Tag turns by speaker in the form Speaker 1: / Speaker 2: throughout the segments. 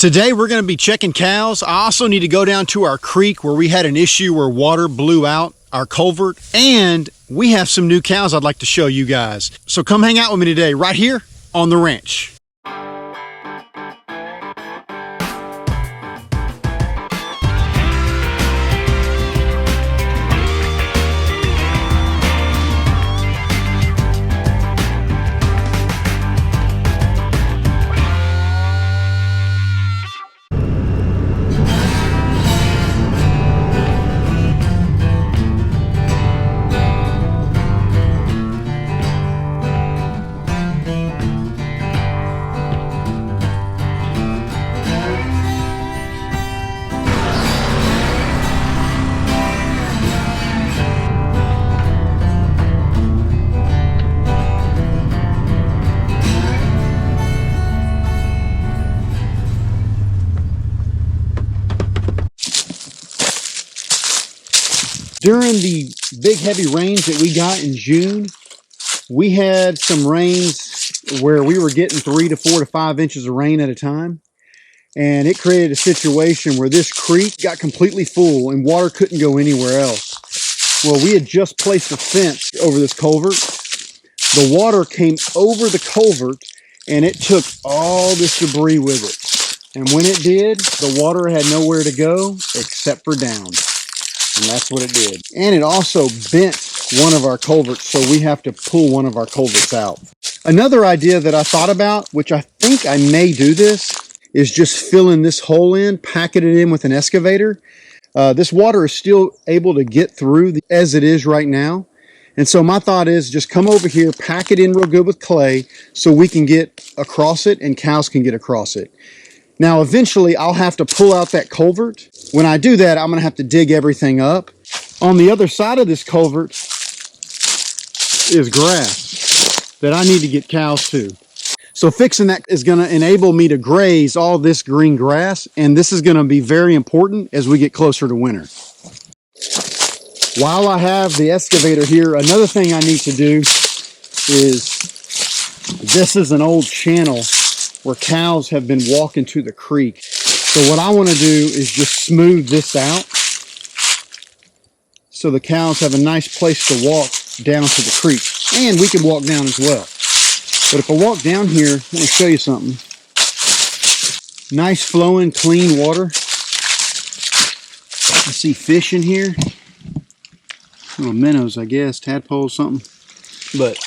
Speaker 1: Today we're going to be checking cows. I also need to go down to our creek where we had an issue where water blew out our culvert, and we have some new cows I'd like to show you guys. So come hang out with me today right here on the ranch. During the big heavy rains that we got in June, we had some rains where we were getting 3 to 4 to 5 inches of rain at a time. And it created a situation where this creek got completely full and water couldn't go anywhere else. Well, we had just placed a fence over this culvert. The water came over the culvert and it took all this debris with it. And when it did, the water had nowhere to go except for down. And that's what it did. And it also bent one of our culverts, so we have to pull one of our culverts out. Another idea that I thought about, which I think I may do this, is just filling this hole in, packing it in with an excavator. This water is still able to get through as it is right now. And so my thought is just come over here, pack it in real good with clay so we can get across it and cows can get across it. Now, eventually, I'll have to pull out that culvert. When I do that, I'm going to have to dig everything up. On the other side of this culvert is grass that I need to get cows to. So fixing that is going to enable me to graze all this green grass, and this is going to be very important as we get closer to winter. While I have the excavator here, another thing I need to do is, this is an old channel where cows have been walking to the creek. So what I want to do is just smooth this out so the cows have a nice place to walk down to the creek. And we can walk down as well. But if I walk down here, let me show you something. Nice flowing, clean water. I see fish in here. Little minnows, I guess, tadpoles, something. But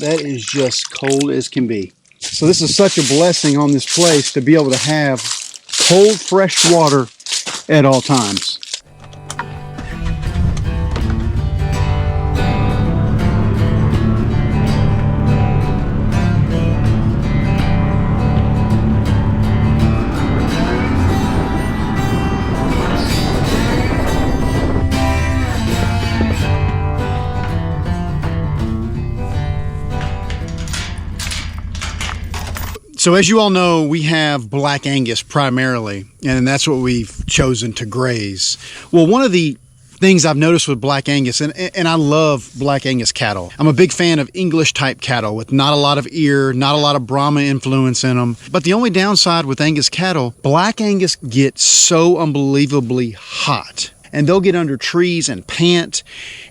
Speaker 1: that is just cold as can be. So this is such a blessing on this place to be able to have cold, fresh water at all times. So as you all know, we have Black Angus primarily, and that's what we've chosen to graze. Well, one of the things I've noticed with Black Angus, and I love Black Angus cattle. I'm a big fan of English type cattle with not a lot of ear, not a lot of Brahma influence in them. But the only downside with Angus cattle, Black Angus get so unbelievably hot. And they'll get under trees and pant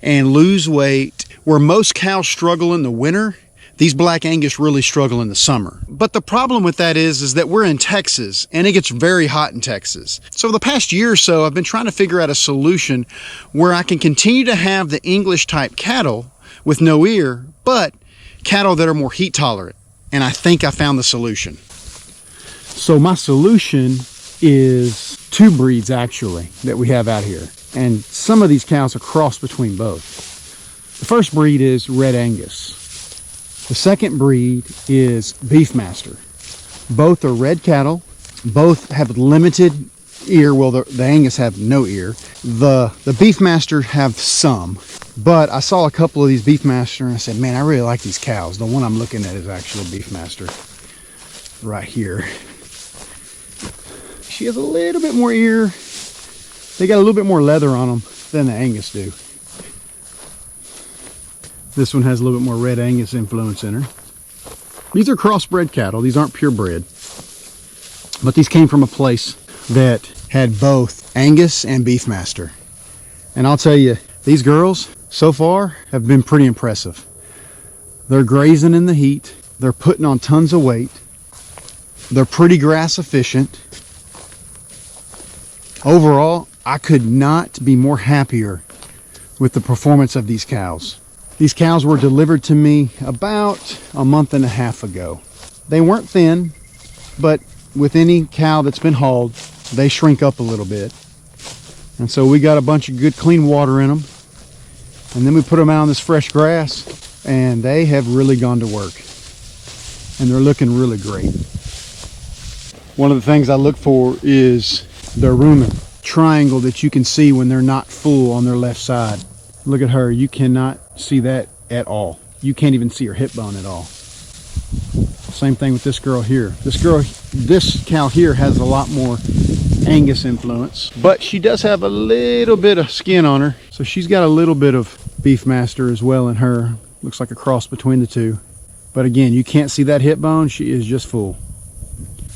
Speaker 1: and lose weight. Where most cows struggle in the winter, these Black Angus really struggle in the summer. But the problem with that is that we're in Texas and it gets very hot in Texas. So the past year or so, I've been trying to figure out a solution where I can continue to have the English type cattle with no ear, but cattle that are more heat tolerant. And I think I found the solution. So my solution is 2 breeds actually that we have out here. And some of these cows are crossed between both. The first breed is Red Angus. The second breed is Beefmaster. Both are red cattle. Both have limited ear. Well, the Angus have no ear. The Beefmaster have some. But I saw a couple of these Beefmaster and I said, man, I really like these cows. The one I'm looking at is actually a Beefmaster right here. She has a little bit more ear. They got a little bit more leather on them than the Angus do. This one has a little bit more Red Angus influence in her. These are crossbred cattle. These aren't purebred. But these came from a place that had both Angus and Beefmaster. And I'll tell you, these girls so far have been pretty impressive. They're grazing in the heat. They're putting on tons of weight. They're pretty grass efficient. Overall, I could not be more happier with the performance of these cows. These cows were delivered to me about a month and a half ago. They weren't thin, but with any cow that's been hauled, they shrink up a little bit. And so we got a bunch of good clean water in them. And then we put them out on this fresh grass, and they have really gone to work. And they're looking really great. One of the things I look for is their rumen triangle that you can see when they're not full on their left side. Look at her. You cannot see that at all. You can't even see her hip bone at all. Same thing with this girl here. This cow here has a lot more Angus influence, but she does have a little bit of skin on her. So she's got a little bit of Beefmaster as well in her. Looks like a cross between the two. But again, you can't see that hip bone. She is just full.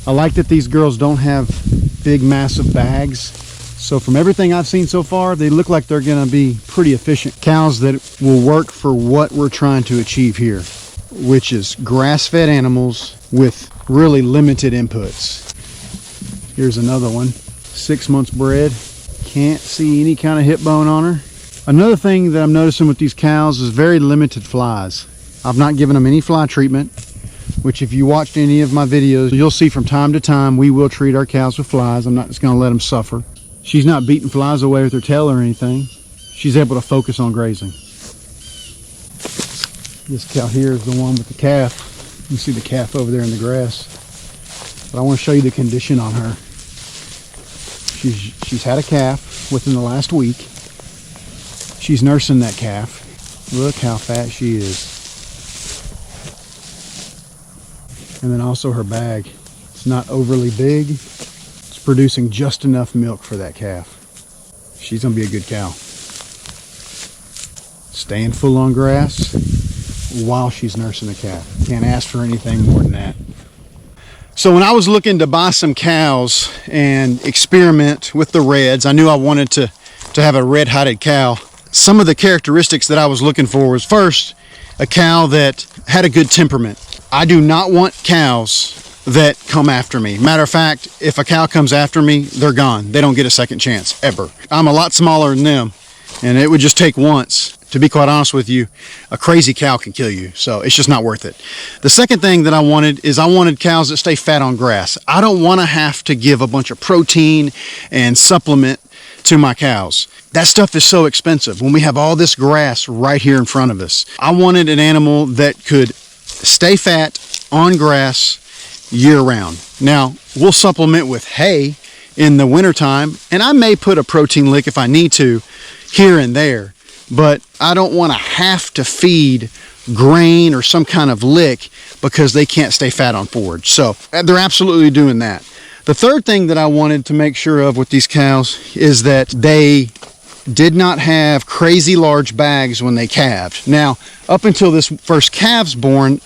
Speaker 1: I like that these girls don't have big, massive bags. So from everything I've seen so far, they look like they're gonna be pretty efficient cows that will work for what we're trying to achieve here, which is grass-fed animals with really limited inputs. Here's another one, 6 months bred. Can't see any kind of hip bone on her. Another thing that I'm noticing with these cows is very limited flies. I've not given them any fly treatment, which if you watched any of my videos, you'll see from time to time we will treat our cows with flies. I'm not just gonna let them suffer. She's not beating flies away with her tail or anything. She's able to focus on grazing. This cow here is the one with the calf. You see the calf over there in the grass. But I want to show you the condition on her. She's had a calf within the last week. She's nursing that calf. Look how fat she is. And then also her bag. It's not overly big. It's producing just enough milk for that calf. She's gonna be a good cow. Staying full on grass while she's nursing the calf. Can't ask for anything more than that. So when I was looking to buy some cows and experiment with the reds, I knew I wanted to have a red-hided cow. Some of the characteristics that I was looking for was, first, a cow that had a good temperament. I do not want cows that come after me. Matter of fact, if a cow comes after me, they're gone. They don't get a second chance, ever. I'm a lot smaller than them, and it would just take once. To be quite honest with you, a crazy cow can kill you, so it's just not worth it. The second thing that I wanted is I wanted cows that stay fat on grass. I don't want to have to give a bunch of protein and supplement to my cows. That stuff is so expensive when we have all this grass right here in front of us. I wanted an animal that could stay fat on grass year round. Now, we'll supplement with hay in the wintertime, and I may put a protein lick if I need to here and there, but I don't want to have to feed grain or some kind of lick because they can't stay fat on forage. So they're absolutely doing that. The third thing that I wanted to make sure of with these cows is that they did not have crazy large bags when they calved. Now, up until this first calf's born,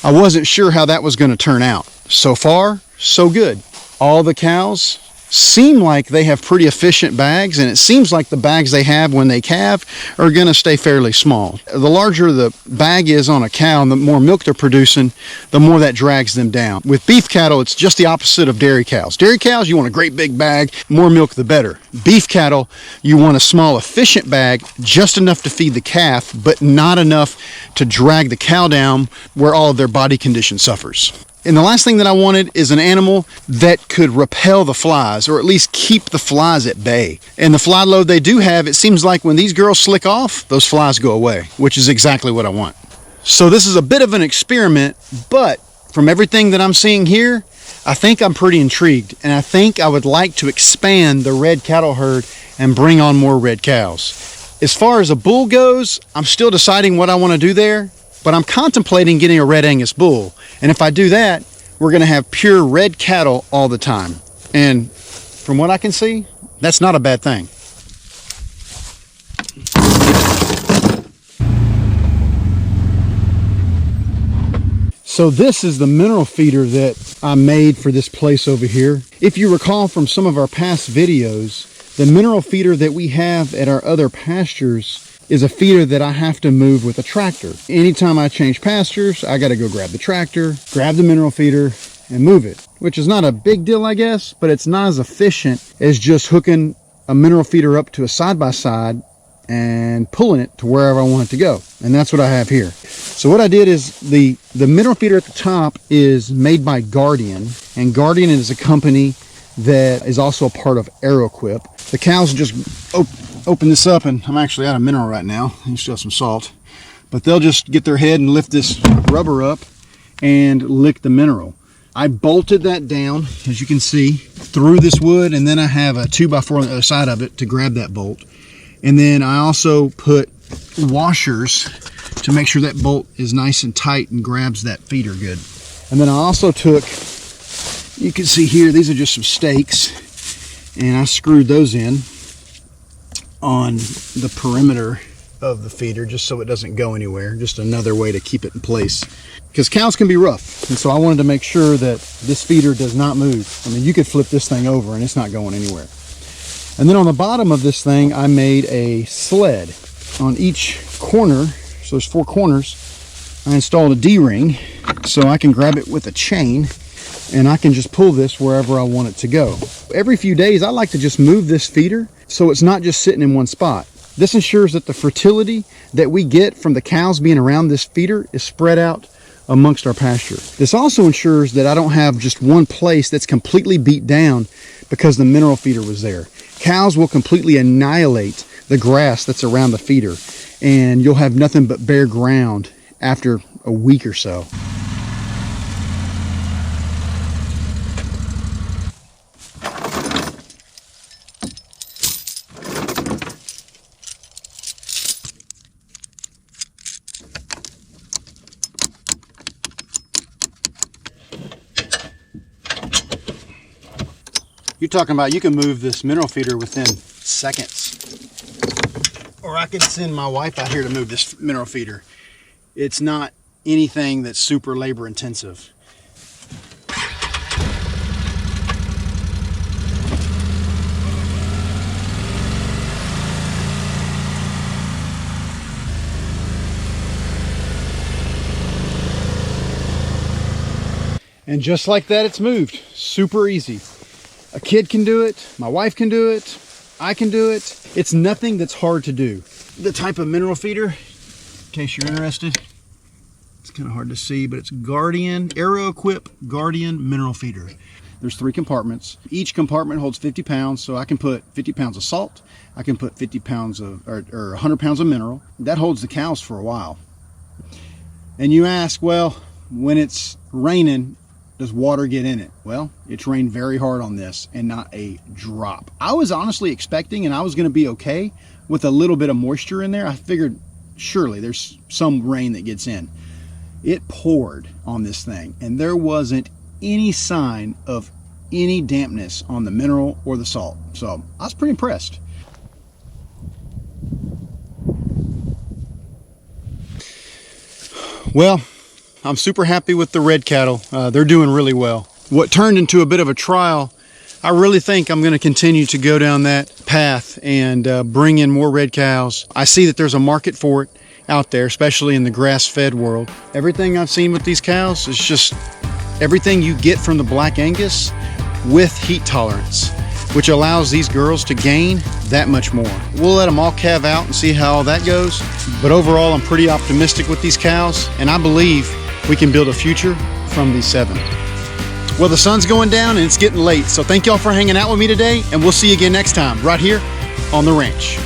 Speaker 1: I wasn't sure how that was going to turn out. So far, so good. All the cows seem like they have pretty efficient bags, and it seems like the bags they have when they calve are going to stay fairly small. The larger the bag is on a cow and the more milk they're producing, the more that drags them down. With beef cattle, it's just the opposite of dairy cows. Dairy cows, you want a great big bag, more milk the better. Beef cattle, you want a small efficient bag, just enough to feed the calf, but not enough to drag the cow down where all of their body condition suffers. And the last thing that I wanted is an animal that could repel the flies, or at least keep the flies at bay. And the fly load they do have, it seems like when these girls slick off, those flies go away, which is exactly what I want. So this is a bit of an experiment, but from everything that I'm seeing here, I think I'm pretty intrigued. And I think I would like to expand the red cattle herd and bring on more red cows. As far as a bull goes, I'm still deciding what I want to do there. But I'm contemplating getting a red Angus bull. And if I do that, we're going to have pure red cattle all the time. And from what I can see, that's not a bad thing. So this is the mineral feeder that I made for this place over here. If you recall from some of our past videos, the mineral feeder that we have at our other pastures is a feeder that I have to move with a tractor. Anytime I change pastures, I gotta go grab the tractor, grab the mineral feeder, and move it, which is not a big deal, I guess, but it's not as efficient as just hooking a mineral feeder up to a side-by-side and pulling it to wherever I want it to go. And that's what I have here. So what I did is the mineral feeder at the top is made by Guardian, and Guardian is a company that is also a part of Aeroquip. The cows just open this up, and I'm actually out of mineral right now. I still have some salt, but they'll just get their head and lift this rubber up and lick the mineral. I bolted that down, as you can see, through this wood, and then I have a 2x4 on the other side of it to grab that bolt. And then I also put washers to make sure that bolt is nice and tight and grabs that feeder good. And then I also took, you can see here, these are just some stakes, and I screwed those in on the perimeter of the feeder just so it doesn't go anywhere. Just another way to keep it in place, because cows can be rough, and so I wanted to make sure that this feeder does not move. I mean, you could flip this thing over and it's not going anywhere. And then on the bottom of this thing, I made a sled on each corner. So there's 4 corners. I installed a D-ring so I can grab it with a chain, and I can just pull this wherever I want it to go. Every few days, I like to just move this feeder so it's not just sitting in one spot. This ensures that the fertility that we get from the cows being around this feeder is spread out amongst our pasture. This also ensures that I don't have just one place that's completely beat down because the mineral feeder was there. Cows will completely annihilate the grass that's around the feeder, and you'll have nothing but bare ground after a week or so. You're talking about you can move this mineral feeder within seconds. Or I could send my wife out here to move this mineral feeder. It's not anything that's super labor intensive. And just like that, it's moved. Super easy. A kid can do it, my wife can do it, I can do it. It's nothing that's hard to do. The type of mineral feeder, in case you're interested, it's kind of hard to see, but it's Guardian, Aeroquip Guardian mineral feeder. There's 3 compartments. Each compartment holds 50 pounds, so I can put 50 pounds of salt, I can put 50 pounds of, or 100 pounds of mineral. That holds the cows for a while. And you ask, well, when it's raining, does water get in it? Well, it's rained very hard on this and not a drop. I was honestly expecting, and I was gonna be okay with a little bit of moisture in there. I figured surely there's some rain that gets in. It poured on this thing, and there wasn't any sign of any dampness on the mineral or the salt. So I was pretty impressed. Well, I'm super happy with the red cattle. They're doing really well. What turned into a bit of a trial, I really think I'm going to continue to go down that path and bring in more red cows. I see that there's a market for it out there, especially in the grass-fed world. Everything I've seen with these cows is just everything you get from the Black Angus with heat tolerance, which allows these girls to gain that much more. We'll let them all calve out and see how all that goes. But overall, I'm pretty optimistic with these cows, and I believe we can build a future from these 7. Well, the sun's going down and it's getting late, so thank y'all for hanging out with me today, and we'll see you again next time right here on the ranch.